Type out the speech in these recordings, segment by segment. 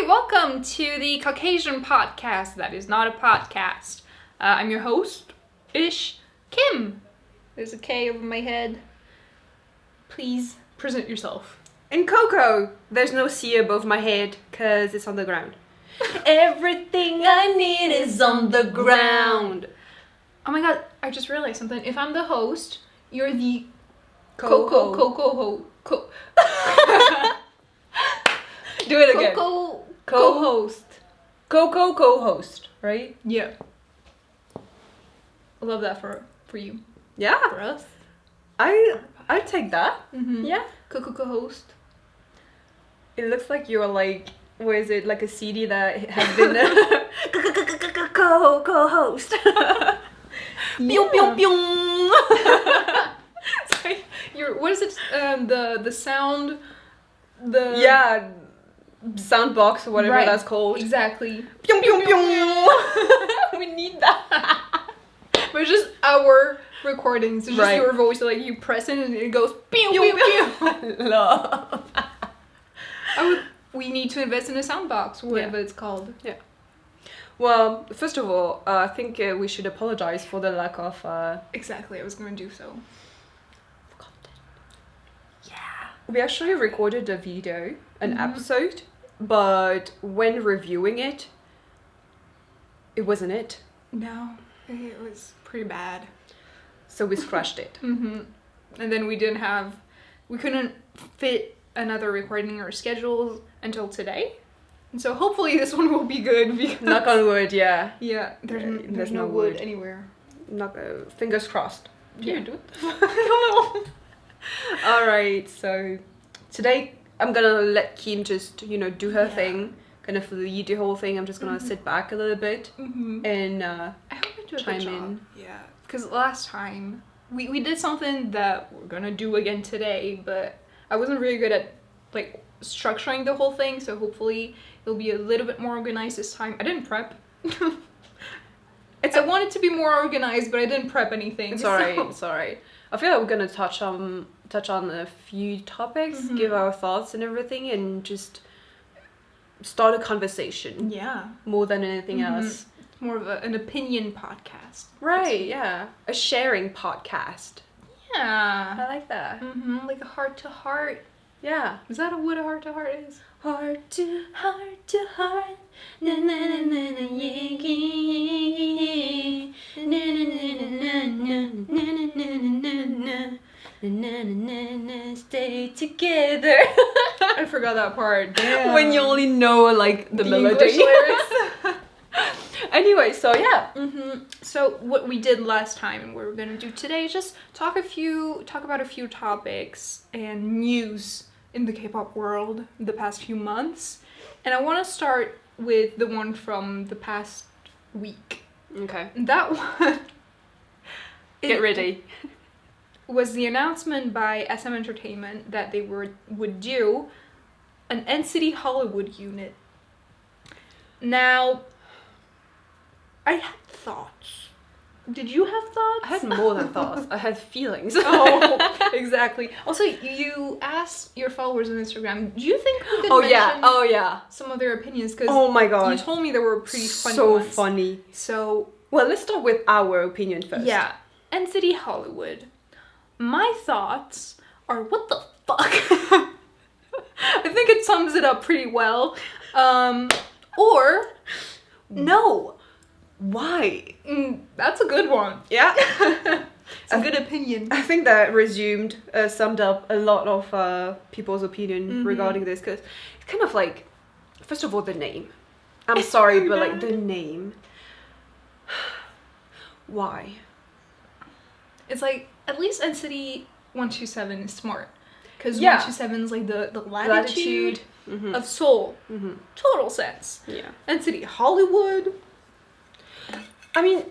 welcome to the CauKasian Podcast. That is not a podcast. I'm your host-ish, Kim. There's a K over my head. Please present yourself. And Coco, there's no C above my head because it's on the ground. Everything I need is on the ground. Oh my god, I just realized something. If I'm the host, you're the Coco. Do it again. Coco co-host. Coco co-host, right? Yeah. I love that for you. Yeah. For us. I'd take that. Mm-hmm. Yeah. Coco co-host. It looks like you're like, what is it, like a CD that has been co-host. Pew pew pew. It's like what is it? The sound. Yeah. Sound box or whatever that's called. Exactly. Pew pew pew. We need that. But it's just our recordings. It's just Right. your voice. Like you press it and it goes pew pew pew. Love. We need to invest in a sound box, whatever it's called. Yeah. Well, first of all, I think we should apologize for the lack of Exactly. I was going to do so. content. Yeah. We actually recorded a video, an episode, but when reviewing it, it wasn't it. No, it was pretty bad. So we scratched it. Mm-hmm. And then we couldn't fit another recording in our schedules until today. And so hopefully this one will be good. Because Knock on wood, yeah. yeah, there's no no wood wood. anywhere. Fingers crossed. Yeah. Do it. I don't know. Alright, so today I'm gonna let Kim just, do her thing. Kind of lead the whole thing. I'm just gonna sit back a little bit and I hope I do a chime good job. in. Yeah, because last time we did something that we're gonna do again today, but I wasn't really good at like structuring the whole thing, so hopefully it'll be a little bit more organized this time. I didn't prep. I wanted to be more organized, but I didn't prep anything. It's alright, it's alright. I feel like we're gonna touch on a few topics, give our thoughts and everything, and just start a conversation. Yeah. More than anything else. More of an opinion podcast. Right, yeah. A sharing podcast. Yeah. I like that. Like a heart to heart. Yeah. Is that what a heart to heart is? Heart to heart to heart. Na na na na na yeah yeah. Na na na na na na na na na na na na stay together. I forgot that part. Damn. When you only know like the melody. English lyrics. Anyway, so yeah. So what we did last time and what we're gonna do today is just talk about a few topics and news in the K-pop world the past few months. And I want to start with the one from the past week. Okay. That one Get ready. was the announcement by SM Entertainment that they would do an NCT Hollywood unit. Now, I had thoughts. Did you have thoughts? I had more than thoughts. I had feelings. Oh, exactly. Also, you asked your followers on Instagram, do you think we could mention yeah. some of their opinions? Because Oh my god. you told me there were pretty funny So ones. funny. So, Well, let's start with our opinion first. yeah. NCT Hollywood. My thoughts are, what the fuck? I think it sums it up pretty well. Or, no. Why? That's a good one. Yeah. It's a good opinion. I think that summed up a lot of people's opinion regarding this, because it's kind of like, first of all, the name. I'm sorry, but like the name. Why? It's like, at least NCT 127 is smart. Because Yeah. 127 is like the latitude Latitude. of Seoul. Total sense. Yeah. NCT Hollywood. I mean,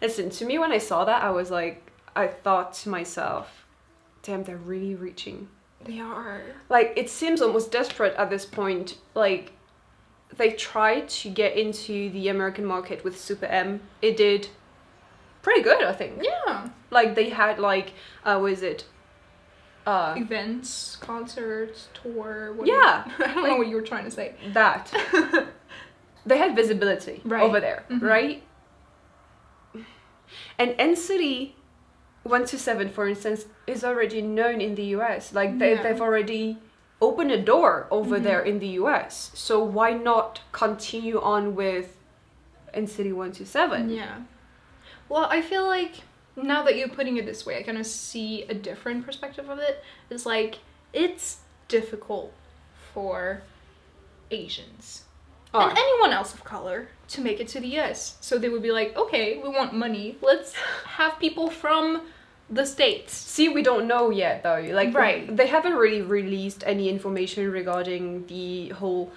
listen, to me when I saw that, I thought to myself, damn, they're really reaching. They are. Like, it seems almost desperate at this point. Like, they tried to get into the American market with Super M. It did pretty good, I think. Yeah. Like, they had, like, what is it? events, concerts, tour. Yeah, I don't know what you were trying to say. That they had visibility over there, right? And NCT 127, for instance, is already known in the US. Like they've already opened a door over there in the US. So why not continue on with NCT 127? Yeah. Well, I feel like now that you're putting it this way, I kind of see a different perspective of it. It's like, it's difficult for Asians and anyone else of color to make it to the US. So they would be like, okay, we want money. Let's have people from the States. See, we don't know yet though. Like, they haven't really released any information regarding the whole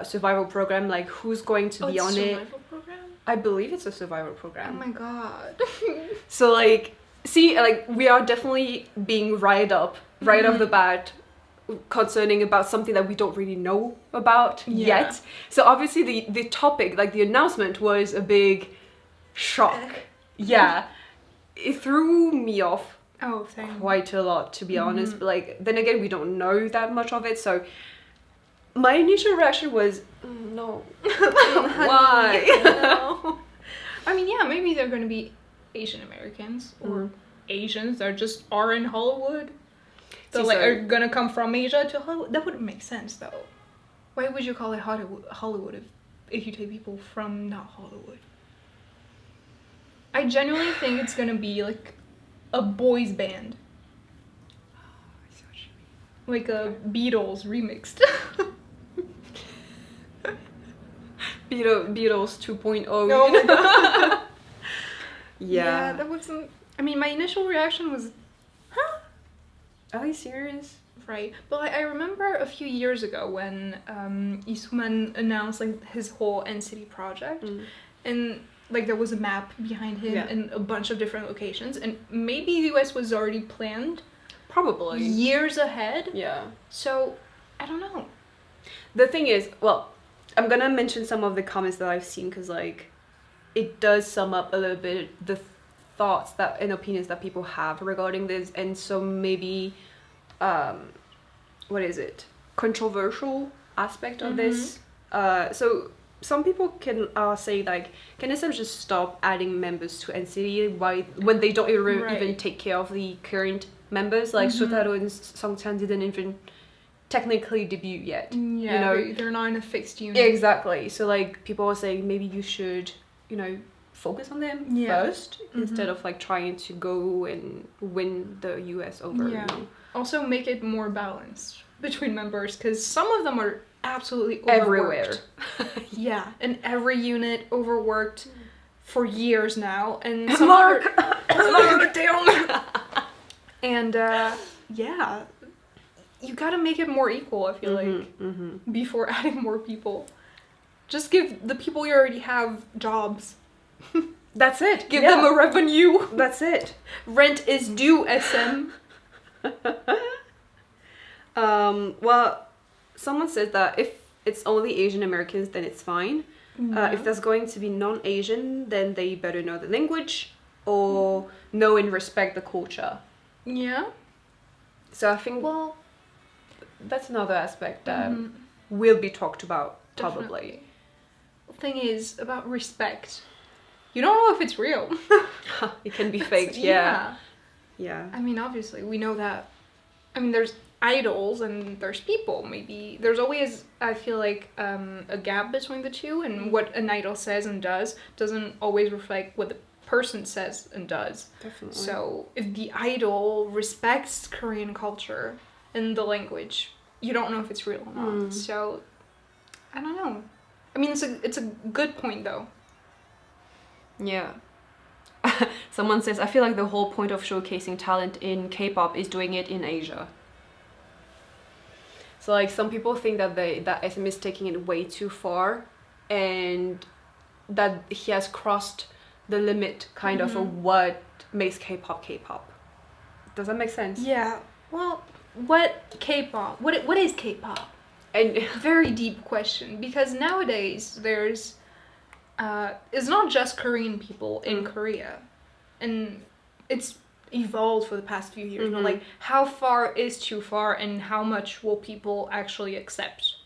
survival program. Like, who's going to be on it? Survival program? I believe it's a survival program. Oh my god. So like, see, like we are definitely being riled up right off the bat concerning about something that we don't really know about yet. So obviously the topic, like the announcement, was a big shock. It threw me off quite a lot, to be honest. But like, then again, we don't know that much of it, so my initial reaction was no. Why? No. I mean, yeah, maybe they're going to be Asian Americans or Asians that just are in Hollywood. So like, are gonna come from Asia to Hollywood. That wouldn't make sense though. Why would you call it Hollywood if you take people from not Hollywood? I genuinely think it's gonna be like a boys band. Like a Beatles remixed. Beatles 2.0. Oh my god. Yeah, that wasn't. I mean, my initial reaction was, huh? Are you serious? Right, but like, I remember a few years ago when Aespa announced like his whole NCT project, and like there was a map behind him and a bunch of different locations, and maybe the US was already planned, probably years ahead. Yeah. So I don't know. The thing is, well, I'm gonna mention some of the comments that I've seen because like it does sum up a little bit the thoughts that and opinions that people have regarding this, and so maybe what is it, controversial aspect of this. So some people can say like, can SM just stop adding members to NCT when they don't even take care of the current members? Like Sotaro and Songchan didn't even technically debut yet. Yeah, you know, they're not in a fixed unit. Exactly. So like people are saying maybe you should, you know, focus on them first instead of like trying to go and win the US over. Yeah. You know? Also make it more balanced between members, because some of them are absolutely overworked. Everywhere. Yeah, in every unit, overworked for years now, and some are down. And yeah, you gotta make it more equal. I feel like before adding more people, just give the people you already have jobs. That's it. Give them a revenue. That's it. Rent is due, SM. Well, someone said that if it's only Asian Americans, then it's fine. If there's going to be non-Asian, then they better know the language or know and respect the culture. Yeah. So I think that's another aspect that will be talked about probably. The thing is about respect. You don't know if it's real. It can be faked. Yeah. I mean, obviously, we know that. I mean, there's idols and there's people. Maybe there's always, I feel like, a gap between the two, and what an idol says and does doesn't always reflect what the person says and does. Definitely. So if the idol respects Korean culture and the language, you don't know if it's real or not. So I don't know. I mean, it's a good point though. Yeah. Someone says, I feel like the whole point of showcasing talent in K-pop is doing it in Asia. So like some people think that that SM is taking it way too far, and that he has crossed the limit kind of what makes K-pop K-pop. Does that make sense? Yeah. Well, what K-pop? What is K-pop? And very deep question, because nowadays there's it's not just Korean people in Korea, and it's evolved for the past few years, but like how far is too far and how much will people actually accept?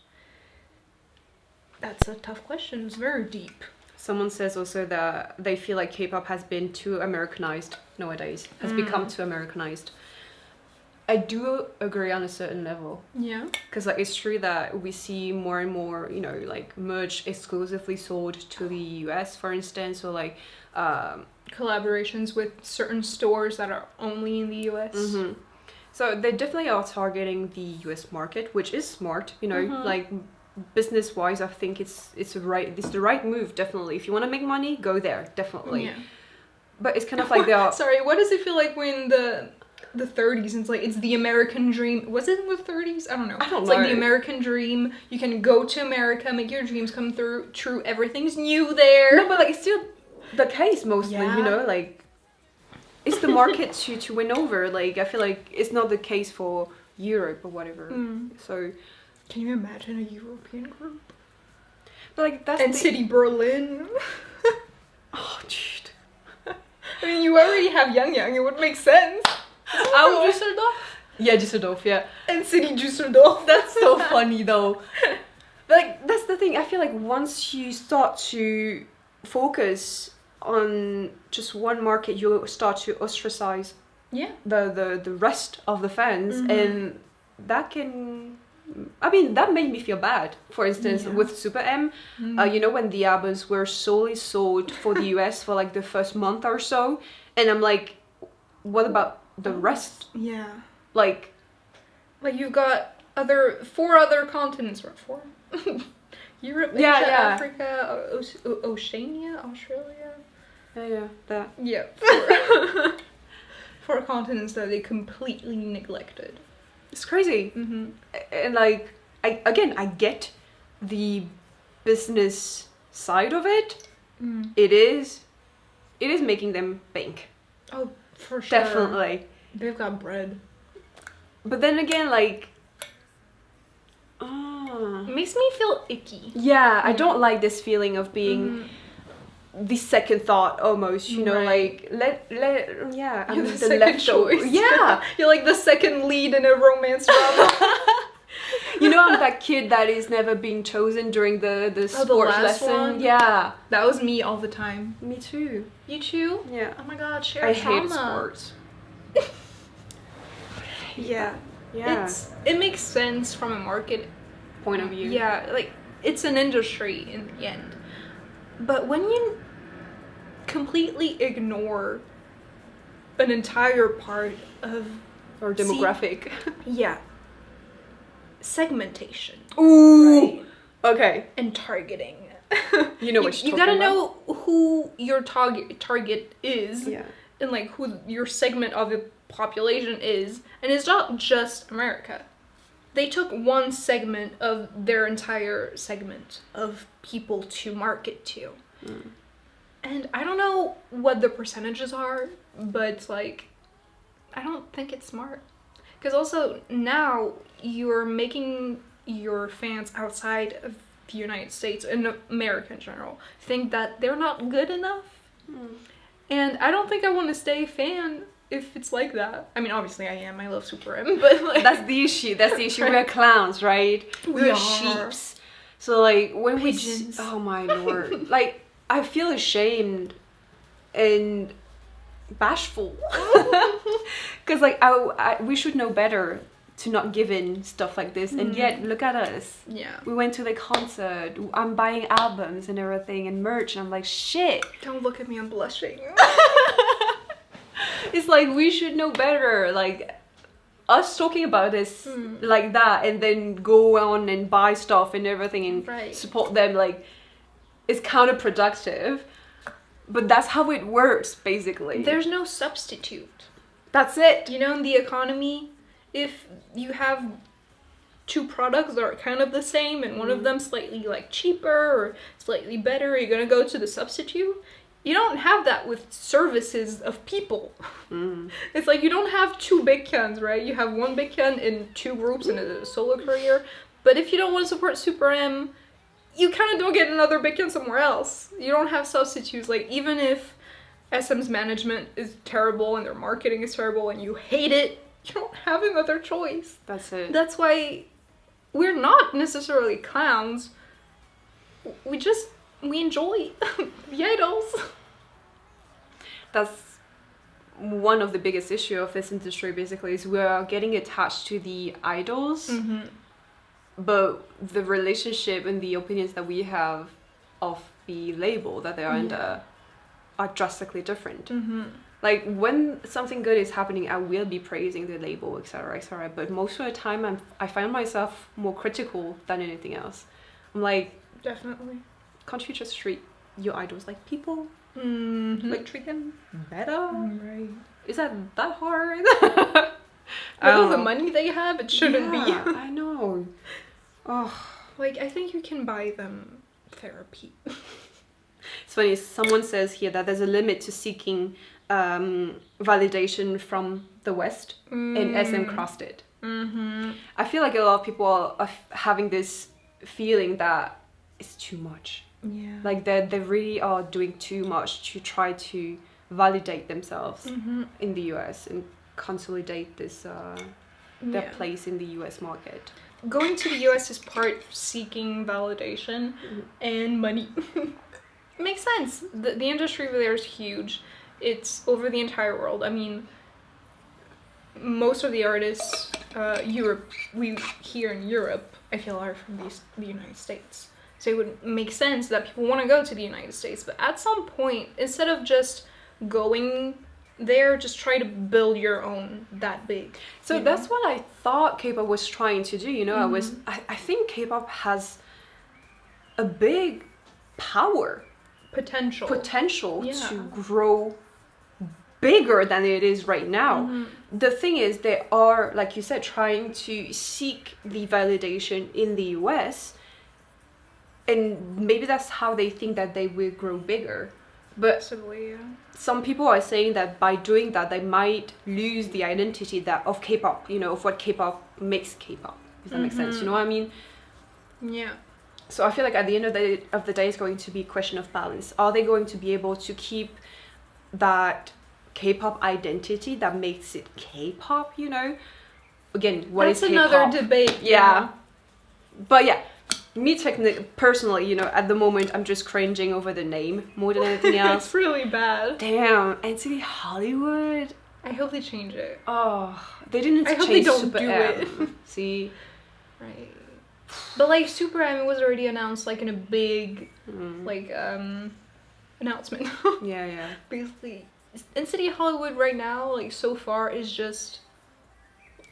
That's a tough question. It's very deep. Someone says also that they feel like K-pop has been too Americanized nowadays, has become too Americanized. I do agree on a certain level. Yeah. Because like it's true that we see more and more, you know, like merch exclusively sold to the US, for instance, or like collaborations with certain stores that are only in the US. So they definitely are targeting the US market, which is smart, you know, like business wise. I think it's the right move, definitely. If you want to make money, go there, definitely. Yeah. But it's kind of like they are. Sorry, what does it feel like when the 30s, and it's the American dream? Was it in the 30s? I don't know. I don't it's know. Like the American dream. You can go to America, make your dreams come true. Everything's new there. No, but like it's still the case mostly, you know, like it's the market to win over. Like I feel like it's not the case for Europe or whatever. So can you imagine a European group? But like that's NCT Berlin. Oh, dude. I mean, you already have Young. It would make sense. Oh, Düsseldorf? Yeah, Düsseldorf, yeah. NCT Düsseldorf. That's so funny though. Like that's the thing. I feel like once you start to focus on just one market, you start to ostracize the rest of the fans, and that can. I mean, that made me feel bad. For instance, with Super M, you know, when the albums were solely sold for the US for like the first month or so, and I'm like, what about the rest? Yeah. Like you've got four other continents, or four. Europe, Asia, Africa, Oceania, Australia. That. Yeah. Four continents that they completely neglected. It's crazy. And like, I get the business side of it. It is making them bank. Oh, for sure. Definitely. They've got bread. But then again, like, it makes me feel icky. Yeah, I don't like this feeling of being the second thought almost, you know, like I'm the second choice. Yeah. You're like the second lead in a romance drama. You know, I'm that kid that is never being chosen during the sports lesson. One? Yeah. That was me all the time. Me too. You too? Yeah. Oh my god, share I trauma. hate sports. Yeah. Yeah. It makes sense from a market point of view. Yeah, like it's an industry in the end. But when you completely ignore an entire part of or demographic. Segmentation. Ooh. Right? Okay. And targeting. You know what you gotta know who your target is. Yeah. And like who your segment of the population is. And it's not just America. They took one segment of their entire segment of people to market to. And I don't know what the percentages are, but it's like, I don't think it's smart. Because also now you're making your fans outside of the United States and America in general think that they're not good enough. And I don't think I want to stay a fan if it's like that. I mean, obviously I am. I love Super M, but like... That's the issue. Right. We're clowns, right? We're sheeps. So like when pigeons. Oh my lord. Like I feel ashamed and bashful. Because like we should know better to not give in stuff like this, and yet look at us. Yeah. We went to the concert. I'm buying albums and everything and merch, and I'm like, shit. Don't look at me, I'm blushing. It's like we should know better. Like us talking about this like that, and then go on and buy stuff and everything and support them. Like it's counterproductive. But that's how it works, basically. There's no substitute. That's it. You know, in the economy, if you have two products that are kind of the same and one of them slightly like cheaper or slightly better, you're gonna go to the substitute. You don't have that with services of people. It's like you don't have two big cans, right? You have one big can in two groups in a solo career. But if you don't want to support Super M, you kind of don't get another big can somewhere else. You don't have substitutes. Like, even if SM's management is terrible and their marketing is terrible and you hate it, you don't have another choice. That's it. That's why we're not necessarily clowns. We enjoy the idols. That's one of the biggest issue of this industry, basically, is we're getting attached to the idols, but the relationship and the opinions that we have of the label that they're under are drastically different. Like, when something good is happening, I will be praising the label, etc., etc. But most of the time, I find myself more critical than anything else. I'm like, Definitely. can't you just treat your idols like people? Like, Treat them better? right. Is that hard? With all the money they have, it shouldn't be. I know. Oh. Like, I think you can buy them therapy. It's funny, someone says here that there's a limit to seeking validation from the West, and SM crossed it. I feel like a lot of people are having this feeling that it's too much. Yeah. Like they really are doing too much to try to validate themselves in the US and consolidate this their place in the US market. Going to the US is part seeking validation and money. It makes sense. The industry over there is huge. It's over the entire world. I mean, most of the artists we here in Europe, I feel, are from the United States. So it would make sense that people want to go to the United States. But at some point, instead of just going there, just try to build your own that big. So that's what I thought K-pop was trying to do, you know. I think K-pop has a big potential to grow bigger than it is right now. The thing is, they are, like you said, trying to seek the validation in the US, and maybe that's how they think that they will grow bigger. But possibly, yeah. Some people are saying that by doing that, they might lose the identity of K-pop, you know, of what K-pop makes K-pop. Does that make sense? You know what I mean? Yeah. So I feel like at the end of the day, it's going to be a question of balance. Are they going to be able to keep that K-pop identity that makes it K-pop, you know? Again, what is K-pop? That's another debate. Yeah. But yeah, me personally, you know, at the moment, I'm just cringing over the name more than anything else. It's really bad. Damn, NCT Hollywood. I hope they change it. Oh, they didn't I hope change they don't Super do M. it. See? Right. But like Super M was already announced like in a big announcement. Yeah. Basically, NCT Hollywood right now, like so far, is just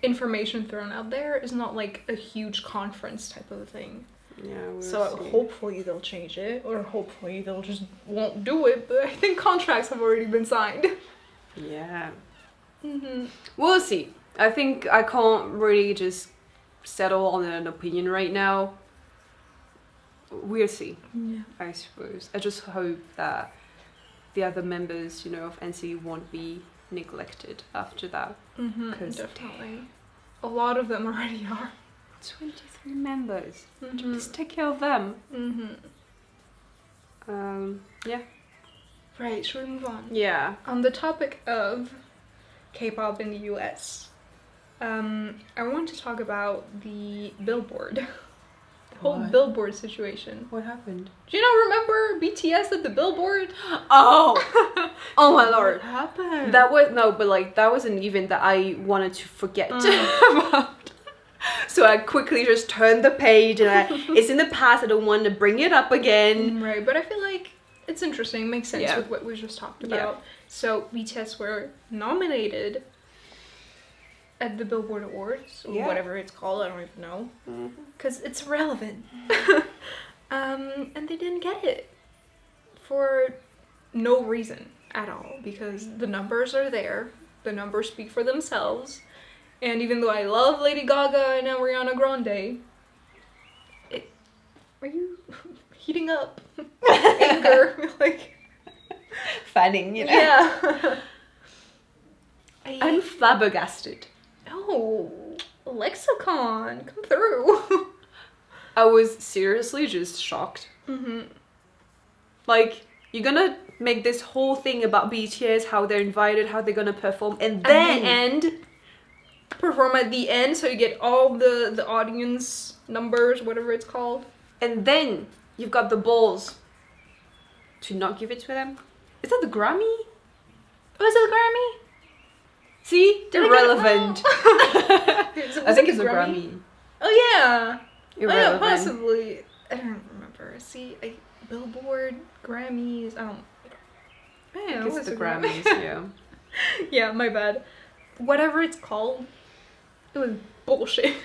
information thrown out there. It's not like a huge conference type of a thing. Yeah. So hopefully they'll change it, or hopefully they'll just won't do it. But I think contracts have already been signed. Yeah. We'll see. I think I can't really just settle on an opinion right now. We'll see. Yeah. I suppose. I just hope that the other members, you know, of NCT won't be neglected after that. Definitely. A lot of them already are. 23 members. Just take care of them. Yeah. Right, should we move on? Yeah. On the topic of K-pop in the US, I want to talk about the Billboard. The whole Billboard situation. What happened? Do you not remember BTS at the Billboard? Oh! Oh my lord. What happened? That was an event that I wanted to forget about. So I quickly just turned the page and it's in the past, I don't want to bring it up again. Right, but I feel like it's interesting, it makes sense with what we just talked about. Yeah. So BTS were nominated at the Billboard Awards, or whatever it's called, I don't even know, because it's irrelevant. And they didn't get it for no reason at all, because the numbers are there, the numbers speak for themselves, and even though I love Lady Gaga and Ariana Grande, are you heating up? Anger, like Fanning, you know. Yeah. I'm flabbergasted. Oh, lexicon, come through. I was seriously just shocked. Like, You're gonna make this whole thing about BTS, how they're invited, how they're gonna perform, and At then the end, perform at the end, so you get all the audience numbers, whatever it's called. and then you've got the balls to not give it to them. Is that the Grammy? Was it a Grammy? See, Did I get it irrelevant. wrong? I think it's a Grammy. Oh yeah. Irrelevant. Oh, yeah, possibly. I don't remember. See, Billboard, Grammys. I don't. Man, It's what's the a Grammy? Grammys, yeah. Yeah, my bad. Whatever it's called, it was bullshit.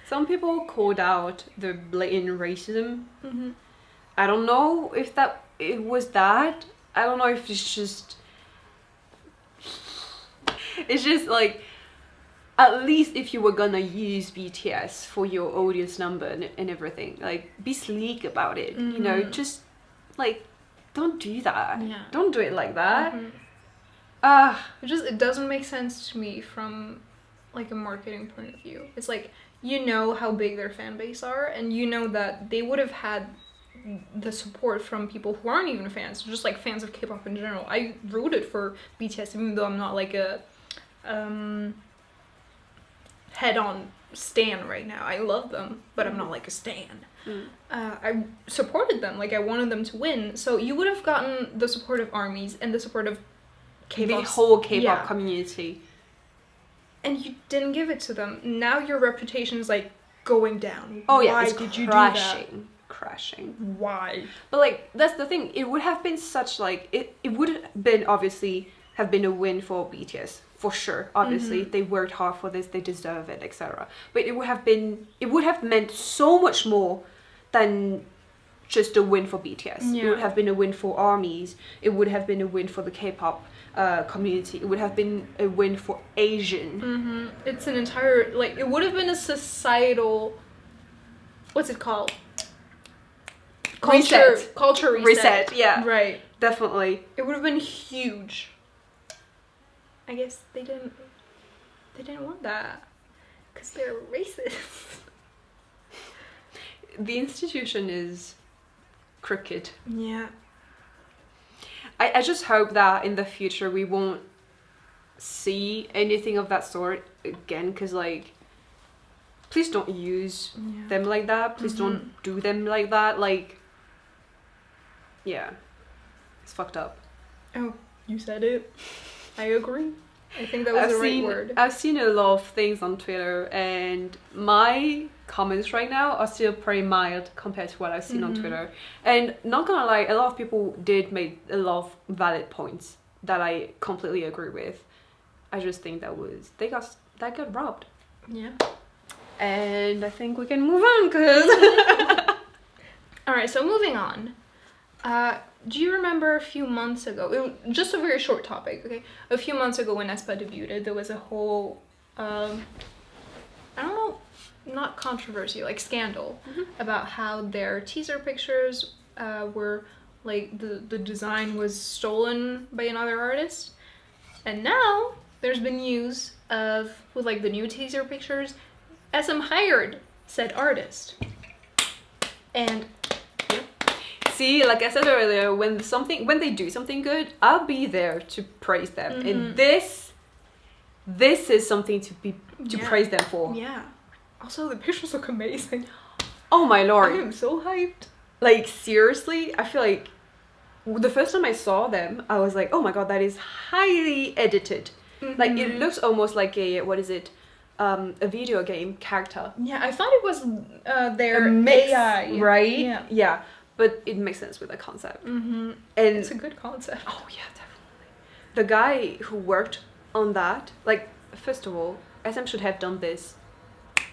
Some people called out the blatant racism. Mm-hmm. I don't know if it was that. I don't know if it's just like, at least if you were gonna use BTS for your audience number and everything, like, be sleek about it. You know, just like, don't do that. Yeah. Don't do it like that. It doesn't make sense to me from like a marketing point of view. It's like, you know how big their fan base are, and you know that they would have had the support from people who aren't even fans, just like fans of K-pop in general. I rooted for BTS even though I'm not like a head-on stan right now. I love them, but I'm not like a stan. I supported them, like I wanted them to win. So you would have gotten the support of ARMYs and the support of K-pop, the whole K-pop yeah. community. And you didn't give it to them. Now your reputation is like going down. Oh yeah, Why it's did you do crashing. that? Why? But like, that's the thing. It would have been such like it would have been obviously have been a win for BTS for sure. Obviously, they worked hard for this. They deserve it, etc. But it would have meant so much more than just a win for BTS. Yeah. It would have been a win for ARMYs. It would have been a win for the K-pop community. It would have been a win for Asian. It's an entire, like, it would have been a societal, what's it called? Culture reset. Yeah, Right. definitely. It would have been huge. I guess they didn't want that because they're racist. The institution is crooked. Yeah. I just hope that in the future we won't see anything of that sort again, because like, please don't use them like that. Please don't do them like that. Like, yeah, it's fucked up. Oh, you said it. I agree. I think that was the right word. I've seen a lot of things on Twitter, and my comments right now are still pretty mild compared to what I've seen on Twitter. And not gonna lie, a lot of people did make a lot of valid points that I completely agree with. I just think they got robbed. Yeah. And I think we can move on, cause All right, so moving on. Do you remember a few months ago, just a very short topic, okay? A few months ago when Aespa debuted, there was a whole, I don't know, not controversy, like scandal, about how their teaser pictures were, like, the design was stolen by another artist. And now there's been news of, with like the new teaser pictures, SM hired said artist. And see, like I said earlier, when they do something good, I'll be there to praise them. And this is something to praise them for. yeah. Also, the pictures look amazing. Oh my lord. I am so hyped. Like, seriously, I feel like the first time I saw them, I was like, oh my god, that is highly edited. Like, it looks almost like a a video game character. Yeah, I thought it was their A mix, AI. right? Yeah. But it makes sense with the concept. And And it's a good concept. oh yeah, definitely. The guy who worked on that, like, first of all, SM should have done this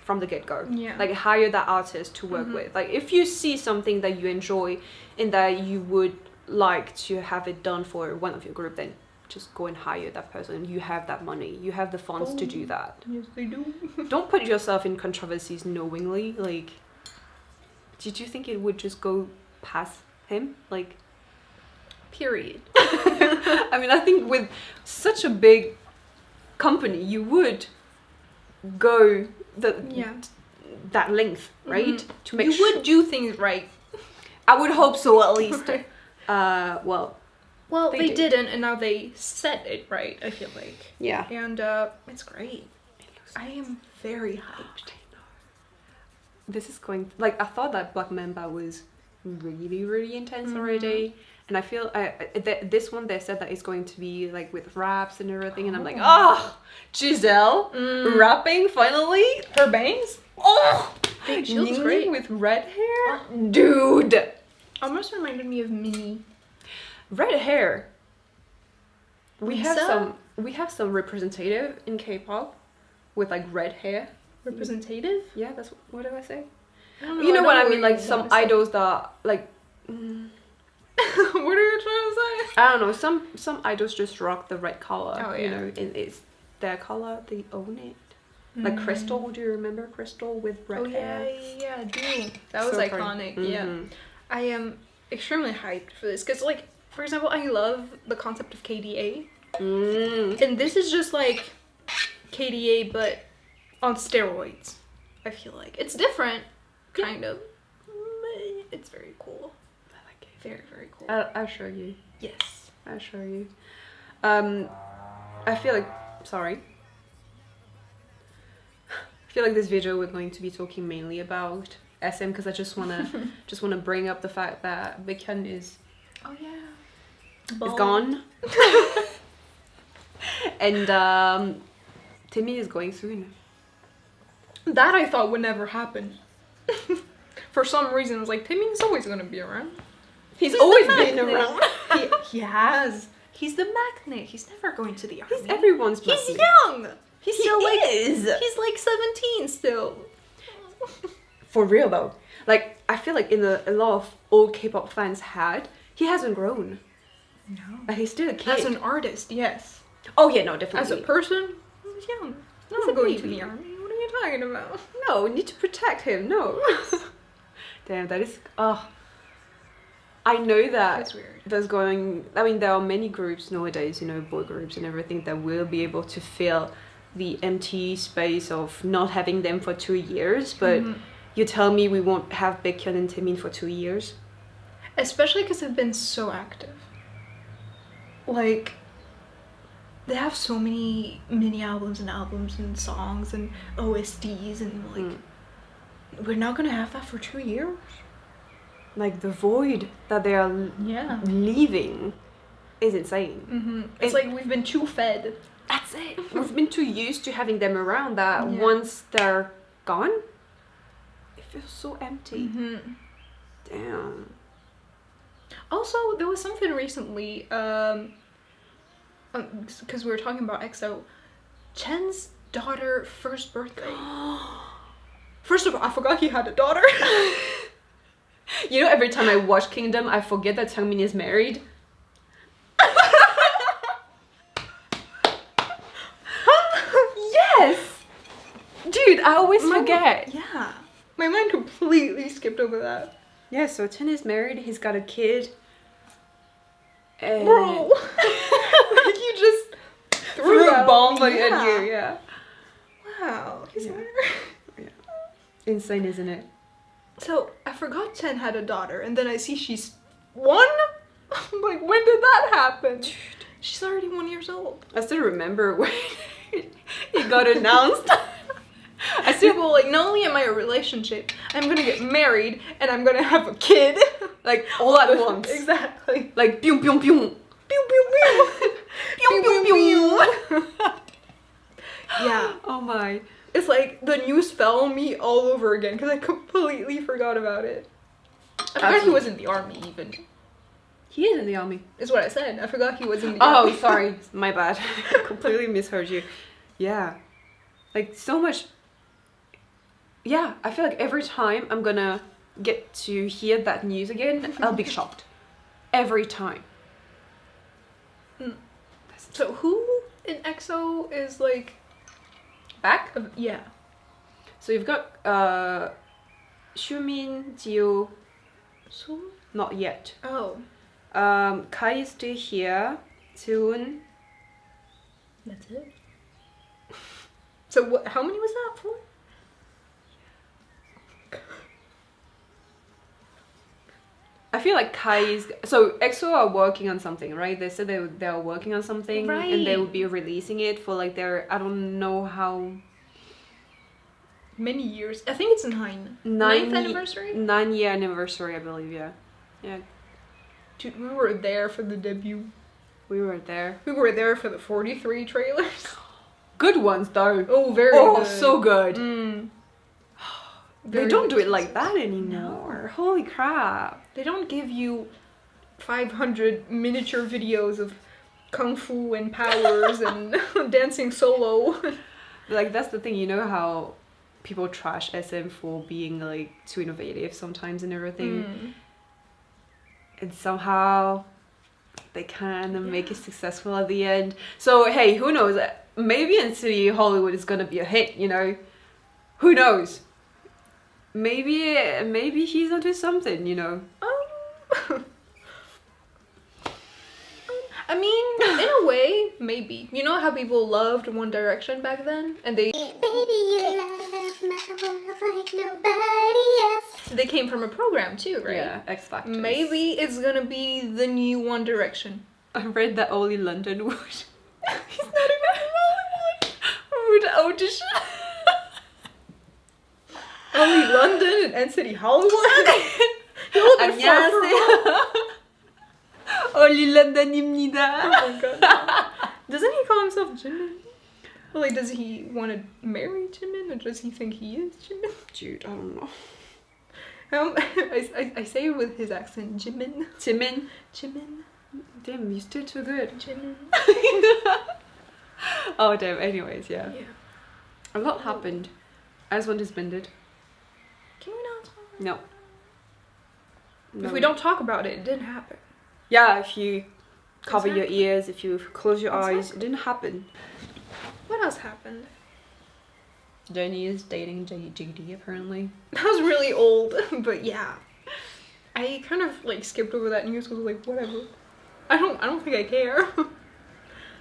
from the get-go. Yeah. Like, hire that artist to work with. Like, if you see something that you enjoy and that you would like to have it done for one of your group, then just go and hire that person. You have that money. You have the funds to do that. Yes, they do. Don't put yourself in controversies knowingly. Like, did you think it would just go past him? Like, Period. I mean, I think with such a big company, you would go that length, right? To make You would do things right. I would hope so at least. Well, Well, They they did. didn't, and now they set it right, I feel like. yeah. And it's great. I am very hyped. This is going like I thought that Black Mamba was really intense already, and I feel this one they said that it's going to be like with raps and everything, and I'm like, oh, Giselle rapping finally, Her bangs? oh, She looks great. with red hair, dude. Almost reminded me of Minnie. Red hair. We Lisa? have some representative in K-pop with like red hair. Representative? Yeah, that's what did I say? I don't You know what I mean? Like you some wanna say. idols that like. What are you trying to say? I don't know. Some idols just rock the red color. Oh, You yeah. know, and it's their color. They own it. Like Crystal. Do you remember Crystal with red Oh yeah, hair? yeah, I do. That was So iconic. pretty. Yeah, Mhm. I am extremely hyped for this because, like, for example, I love the concept of KDA, and this is just like KDA but on steroids. I feel like it's different, kind of. But it's very cool. I like it. Very, very cool. I'll show you. Yes. I'll show you. I feel like sorry. I feel like this video we're going to be talking mainly about SM because I just wanna bring up the fact that Baekhyun is Oh yeah. gone, and Timmy is going soon. That I thought would never happen. For some reason, I was like, Timmy's always gonna be around. He's the always been magnet. around. He has. He's the magnet. He's never going to the army. He's everyone's He's magnet. young. He's still like is. he's like 17 still. For real though. Like I feel like in a lot of old K-pop fans he hasn't grown. No. Like he's still a kid. As an artist, yes. Oh yeah, no, definitely. As a person, he's young. He's Not a going to baby. the army. What are you talking about? No, we need to protect him. No. Damn, that is. I know that That's weird. there are many groups nowadays, you know, boy groups and everything that will be able to fill the empty space of not having them for 2 years. But you tell me we won't have Baekhyun and Taemin for 2 years? Especially because they've been so active. Like, they have so many mini albums and songs and OSTs and like, we're not gonna have that for 2 years. Like the void that they are Yeah. leaving is insane. It's like we've been too fed. That's it. We've been too used to having them around that Yeah. once they're gone, it feels so empty. Damn. Also, there was something recently, because we were talking about EXO, Chen's daughter first birthday. First of all, I forgot he had a daughter. You know, every time I watch Kingdom, I forget that Seungmin is married. Yes! Dude, I always forget. Yeah. My mind completely skipped over that. Yeah, so Chen is married, he's got a kid. And Bro! Like you just threw a that bomb on at me. you, yeah. Wow. He's Yeah. married. Insane, isn't it? So, I forgot Chen had a daughter, and then I see she's 1? I'm like, when did that happen? She's already 1 year old. I still remember when it got announced. I still go like, not only am I a relationship, I'm gonna get married and I'm gonna have a kid. Like all at once. Exactly. Like pew pew pew. Pew pew pew. Pew pew pew. Yeah. Oh my. It's like the news fell on me all over again because I completely forgot about it. I forgot he was in the army even. He is in the army. Is what I said. I forgot he was in the army. Oh, sorry. My bad. I completely misheard you. Yeah. Like so much. Yeah, I feel like every time I'm gonna get to hear that news again, I'll be shocked. Every time. So who in EXO is like Back? yeah. So you've got Xiumin, Jio, So not yet. oh. Kai is still here. Soon. That's it. So what? How many was that for? I feel like so EXO are working on something, right? They said they are working on something, and they will be releasing it for like their, I don't know how many years. I think it's ninth anniversary. 9-year anniversary, I believe. Yeah. Dude, we were there for the debut. We were there. We were there for the 43 trailers. Good ones though. Oh, very good. So good. They don't do it like expensive. that anymore. No. Holy crap. They don't give you 500 miniature videos of kung fu and powers and dancing solo. Like, that's the thing, you know how people trash SM for being like too innovative sometimes and everything, and somehow they kind of make it successful at the end. So hey, who knows, maybe NCT Hollywood is gonna be a hit, you know, who knows, maybe he's onto something, you know. I mean, in a way, maybe. You know how people loved One Direction back then? And they... Baby, you love my world like nobody else. They came from a program too, right? Yeah, X Factor. Maybe it's gonna be the new One Direction. I read that only London would... He's not even in Hollywood! would audition. Only London and NCT Hollywood? You're a little bit far from home. only London입니다. Oh my god. Doesn't he call himself Jimin? Well, like, does he want to marry Jimin, or does he think he is Jimin? Dude, I don't know. I say it with his accent, Jimin. Jimin. Jimin. Damn, you're still too good. Jimin. Oh damn, anyways, yeah. Yeah. A lot happened. As one disbanded. Can we not talk? No. If we don't talk about it, it didn't happen. Yeah, if you cover your Exactly. ears, if you close your eyes, Exactly. it didn't happen. What else happened? Jenny is dating JD apparently. That was really old, but yeah. I kind of like skipped over that news because I was like, whatever. I don't think I care.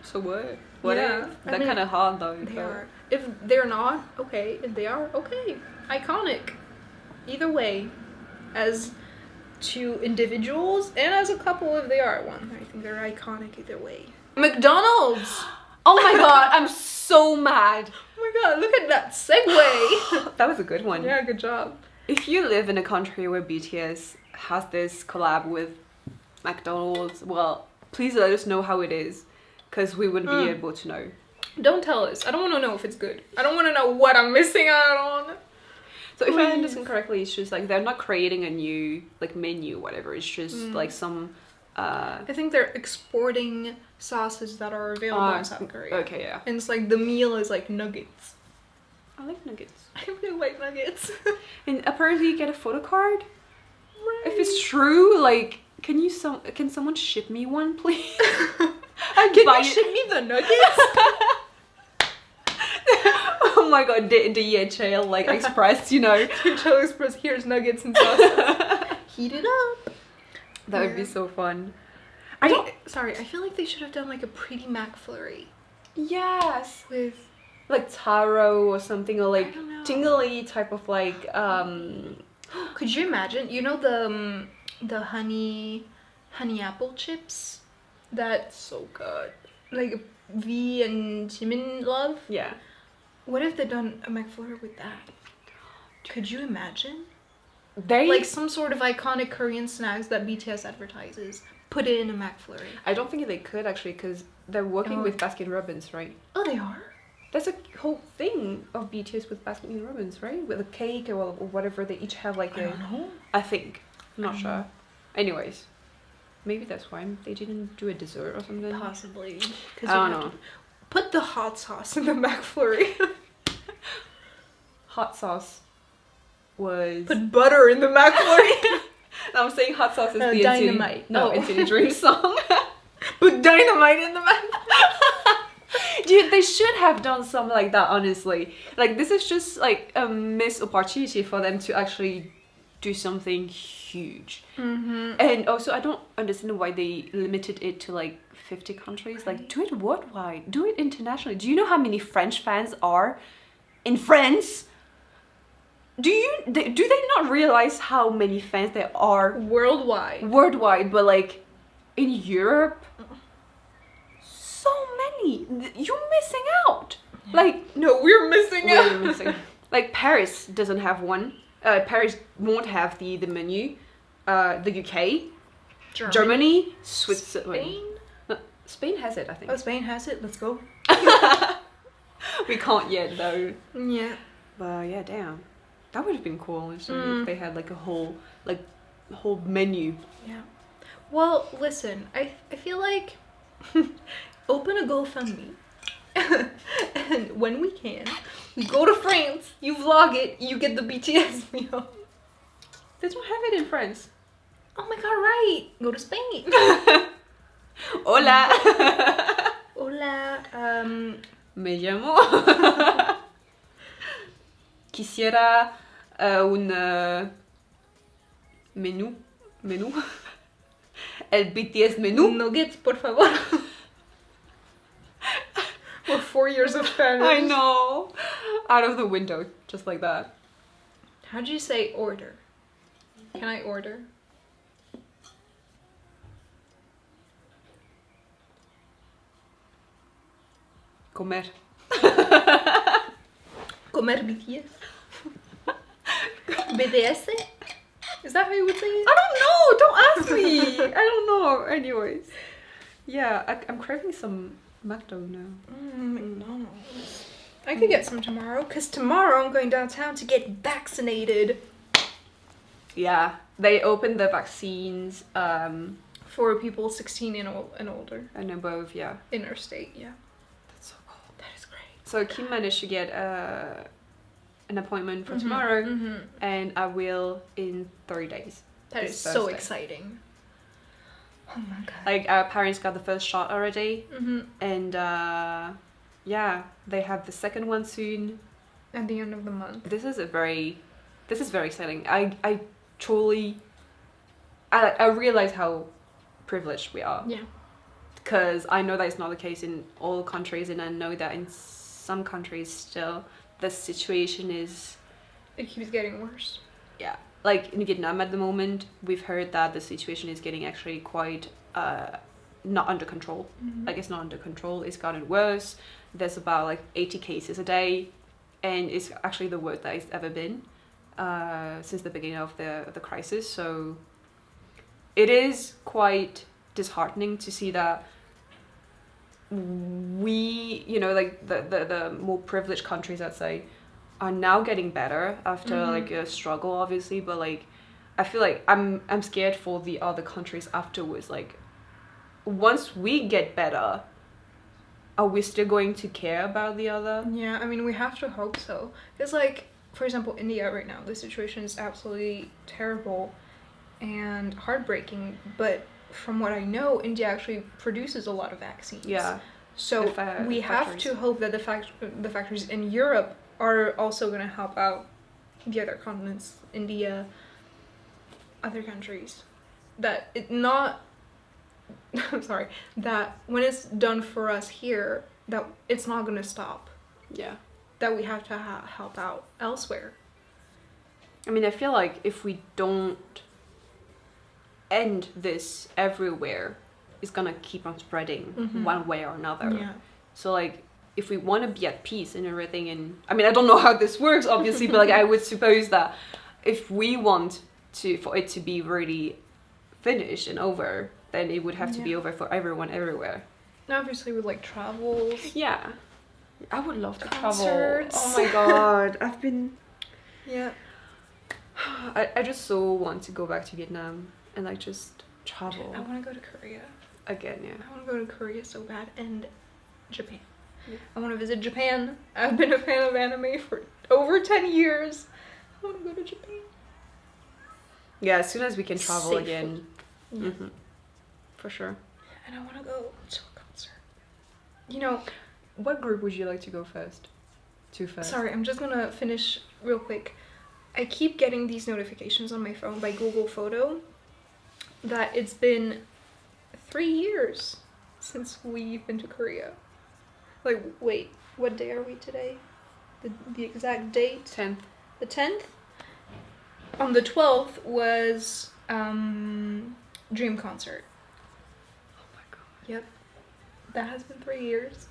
So what? What Yeah, if? I They're mean, kind of hard though. They but- are. If they're not, okay. If they are, okay. Iconic. Either way. As two individuals and as a couple if they are one. I think they're iconic either way. McDonald's! Oh my god, I'm so mad. Oh my god, look at that segue! That was a good one. Yeah, good job. If you live in a country where BTS has this collab with McDonald's, well, please let us know how it is, because we wouldn't be able to know. Don't tell us. I don't want to know if it's good. I don't want to know what I'm missing out on. So if I Please. understand correctly, it's just like they're not creating a new like menu, whatever. It's just like some. I think they're exporting sauces that are available in South Korea. Okay, yeah. And it's like the meal is like nuggets. I like nuggets. I really like nuggets. And apparently you get a photo card. Right. If it's true, like, can someone ship me one, please? Can you ship me the nuggets? Oh my god, the DHL like express, you know. DHL Express, here's nuggets and sauces. Heat it up. That would be so fun. Sorry, I feel like they should have done like a pretty McFlurry Yes. with Like taro or something, or like I don't know. tingly type of like Could you imagine? You know the honey apple chips that so good. like V and Jimin love? Yeah. What if they done a McFlurry with that? Could you imagine? They Like some sort of iconic Korean snacks that BTS advertises. Put it in a McFlurry. I don't think they could actually, because they're working Oh. with Baskin Robbins, right? Oh, they are? There's a whole thing of BTS with Baskin Robbins, right? With a cake or whatever. They each have like I a. don't know. I think. I'm not I don't sure. know. Anyways, maybe that's why they didn't do a dessert or something. Possibly. I don't know. Put the hot sauce in the McFlurry. Hot sauce was. Put butter in the McFlurry. I'm saying hot sauce is the Dynamite. NCT, no, Oh. NCT Dream song. Put dynamite in the McFlurry. Dude, they should have done something like that, honestly. Like, this is just like a missed opportunity for them to actually do something huge. Mm-hmm. And also, I don't understand why they limited it to like 50 countries. Like, do it worldwide, do it internationally. Do you know how many French fans are in France? do they not realize how many fans there are worldwide, but like in Europe, so many. You're missing out. Yeah. Like, no, we're missing out. we're missing. Like Paris doesn't have one. Paris won't have the menu. The UK, Germany, Switzerland. Spain? No, Spain has it, I think. Oh, Spain has it. Let's go. We can't yet though. Yeah. But yeah, damn, that would have been cool if they had like a whole menu. Yeah. Well, listen, I feel like open a GoFundMe. And when we can, we go to France, you vlog it, you get the BTS meal. They don't have it in France. Oh my god, right. Go to Spain. Hola. Hola. Me llamo. Quisiera un menú. El BTS menú. Nuggets, por favor. We're 4 years of Spanish. I know. Out of the window, just like that. How do you say order? Can I order? Comer. Comer BTS? BTS? Is that how you would say it? I don't know. Don't ask me. I don't know. Anyways. Yeah, I'm craving some McDo now. McDonald's. I could get some tomorrow, because tomorrow I'm going downtown to get vaccinated. Yeah, they opened the vaccines For people 16 and older. and above, yeah. In our state, yeah. That's so cool. That is great. So Kim managed to get an appointment for tomorrow, and I will in 3 days. That This is so Thursday. exciting. Oh my god. Like, our parents got the first shot already, Mm-hmm. and yeah, they have the second one soon. At the end of the month. This is very exciting. I truly, I realize how privileged we are. Yeah. Because I know that it's not the case in all countries, and I know that in some countries still the situation is, It keeps getting worse. yeah, like in Vietnam at the moment we've heard that the situation is getting actually quite not under control. Like, it's not under control, it's gotten worse. There's about like 80 cases a day, and it's actually the worst that it's ever been since the beginning of the crisis. So it is quite disheartening to see that we, you know, like the more privileged countries, I'd say, are now getting better after like a struggle, obviously. But like, I feel like I'm scared for the other countries afterwards. Like, once we get better, are we still going to care about the other? Yeah, I mean, we have to hope so. Because, like, for example, India right now, the situation is absolutely terrible and heartbreaking. But from what I know, India actually produces a lot of vaccines. Yeah. So we have to hope that the factories in Europe are also going to help out the other continents, India, other countries. That it not... I'm sorry, that when it's done for us here, that it's not going to stop. Yeah. That we have to help out elsewhere. I mean, I feel like if we don't end this everywhere, it's gonna keep on spreading one way or another. Yeah. So like, if we want to be at peace and everything, and I mean, I don't know how this works, obviously, but like, I would suppose that if we want for it to be really finished and over, then it would have to be over for everyone everywhere. Obviously, with like travels. Yeah. I would love to Concerts. travel. Oh my god, I've been... Yeah. I just so want to go back to Vietnam and like just travel. I want to go to Korea. Again, yeah. I want to go to Korea so bad, and Japan. Yeah. I want to visit Japan. I've been a fan of anime for over 10 years. I want to go to Japan. Yeah, as soon as we can travel Safely. again. Yeah. For sure. And I want to go to a concert. You know, What group would you like to go first? sorry, I'm just gonna finish real quick. I keep getting these notifications on my phone by Google Photo that it's been 3 years since we've been to Korea. Like, wait, what day are we today? The exact date? 10th. The 10th? on the 12th was Dream Concert. Oh my god. Yep. That has been 3 years.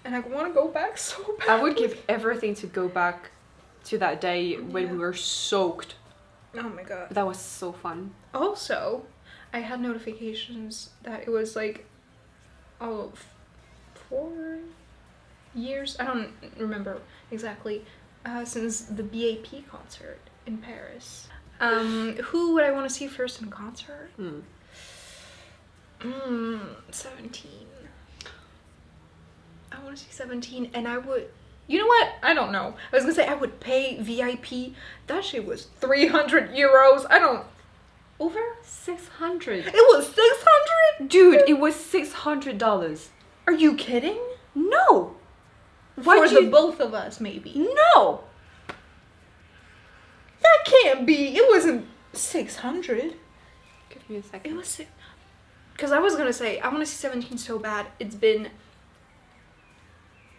And I want to go back so bad. I would give everything to go back to that day when Yeah. we were soaked. Oh my god. That was so fun. Also, I had notifications that it was like 4 years, I don't remember exactly, since the BAP concert in Paris. Who would I want to see first in concert? 17. I want to see 17, and I would. You know what? I don't know. I was gonna say I would pay VIP. That shit was 300 euros. I don't. Over? 600. It was 600? Dude, it was $600. Are you kidding? No. For the both of us, maybe. No. That can't be. It wasn't 600. Give me a second. It was. Because I was gonna say I want to see 17 so bad. It's been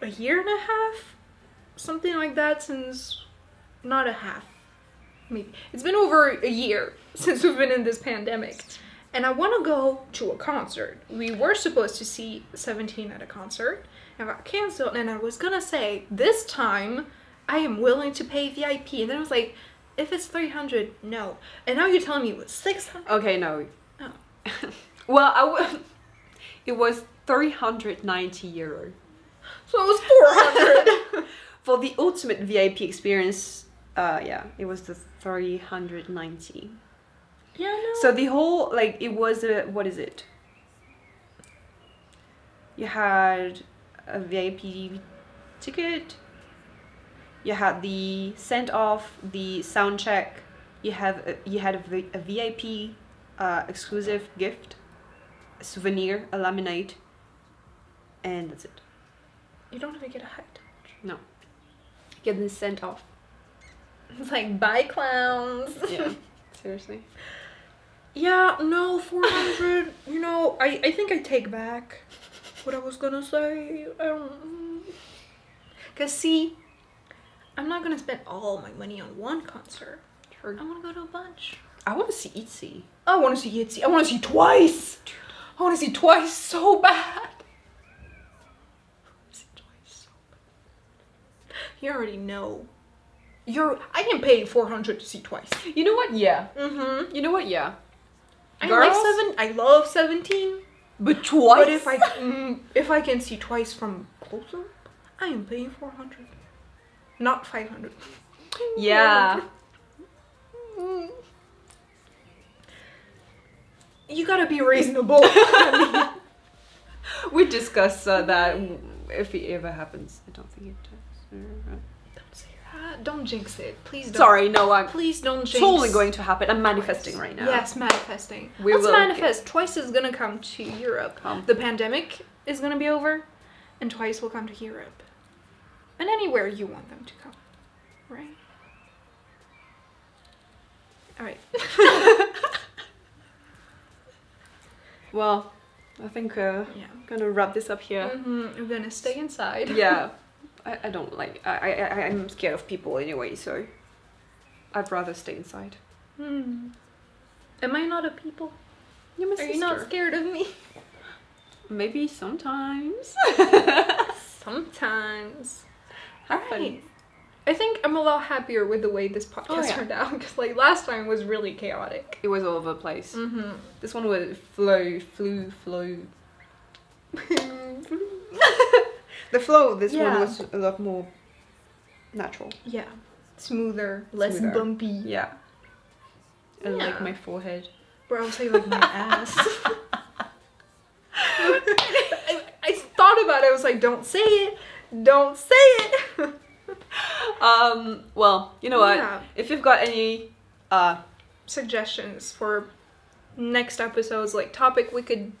a year and a half, something like that, since not a half, maybe. It's been over a year since we've been in this pandemic, and I want to go to a concert. We were supposed to see 17 at a concert, and got canceled. And I was gonna say this time I am willing to pay VIP, and then I was like, if it's 300, no. And now you're telling me it was 600. Okay, no. Oh. Well, it was 390 euro. So it was 400. For the ultimate VIP experience, yeah, it was the 390. Yeah, no. So the whole, like, it was a, what is it? You had a VIP ticket, you had the send-off, the sound check, you had a VIP exclusive gift, a souvenir, a laminate, and that's it. You don't even get a high touch. No. Get them sent off. It's like, bye clowns. Yeah. Seriously. Yeah, no, 400. You know, I think I take back what I was gonna say. Because, see, I'm not gonna spend all my money on one concert. True. I wanna go to a bunch. I want to see Itzy. I wanna see Itzy. I wanna see Twice. I wanna see Twice so bad. You already know. I can pay 400 to see Twice. You know what? Yeah. Mm-hmm. You know what? Yeah. I Girls? love 17. But Twice? But if I can see Twice from closer, I am paying 400. Not 500. Yeah. You gotta be reasonable. We discussed that if it ever happens. I don't think it does. Don't say that. Don't jinx it. Please don't. Sorry, no, I'm Please don't jinx. totally going to happen. I'm manifesting right now. Yes, manifesting. We Let's will manifest. Twice is gonna come to Europe. Come. The pandemic is gonna be over, and Twice will come to Europe. And anywhere you want them to come. Right? Alright. Well, I think Yeah. I'm gonna wrap this up here. We're gonna stay inside. Yeah. I don't like, I'm scared of people anyway, so I'd rather stay inside. Am I not a people? You're my Are sister. you not scared of me? Maybe sometimes. Sometimes. Have Alright. I think I'm a lot happier with the way this podcast yeah. turned out, because like last time was really chaotic. It was all over the place. Mm-hmm. This one was flow. The flow, this Yeah. one was a lot more natural. Yeah. Smoother, less Smoother. bumpy. Yeah. And Yeah. like my forehead. Bro, I would say like my ass. I thought about it, I was like, don't say it. Don't say it. Well, you know what? Yeah. If you've got any Suggestions for next episodes, like topic we could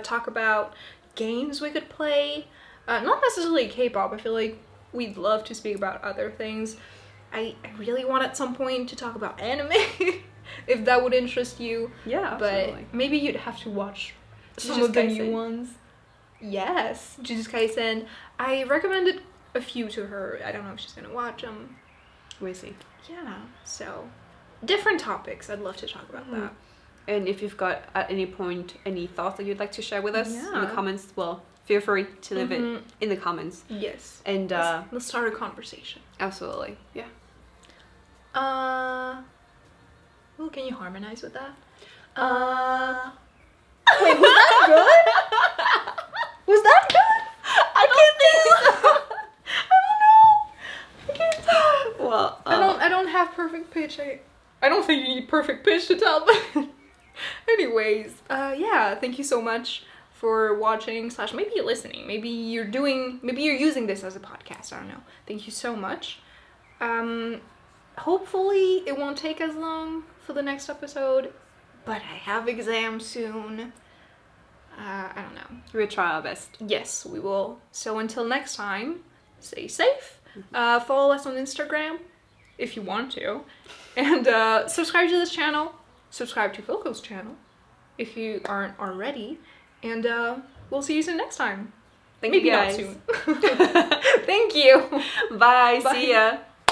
talk about, games we could play, not necessarily K-pop. I feel like we'd love to speak about other things. I really want at some point to talk about anime, if that would interest you. yeah, But absolutely. maybe you'd have to watch some Jujutsu of the new Kaisen. ones. Yes, Jujutsu Kaisen. I recommended a few to her. I don't know if she's gonna watch them. We see. Yeah. So, different topics. I'd love to talk about that. And if you've got at any point any thoughts that you'd like to share with us in the Yeah. comments, well, feel free to leave it in the comments. Yes. And Let's start a conversation. absolutely, yeah. Well, can you harmonize with that? Wait, was that good? Was that good? I can't think. Well, I don't have perfect pitch. I don't think you need perfect pitch to tell, but anyways, yeah, thank you so much for watching / maybe you're listening. Maybe you're using this as a podcast. I don't know. Thank you so much. Hopefully it won't take as long for the next episode, but I have exams soon. I don't know. we'll try our best. Yes, we will. So until next time, stay safe. Follow us on Instagram if you want to. And subscribe to this channel. Subscribe to Coco's channel if you aren't already. And we'll see you soon next time. Thank Maybe you guys. not soon. Thank you. Bye. Bye. See ya.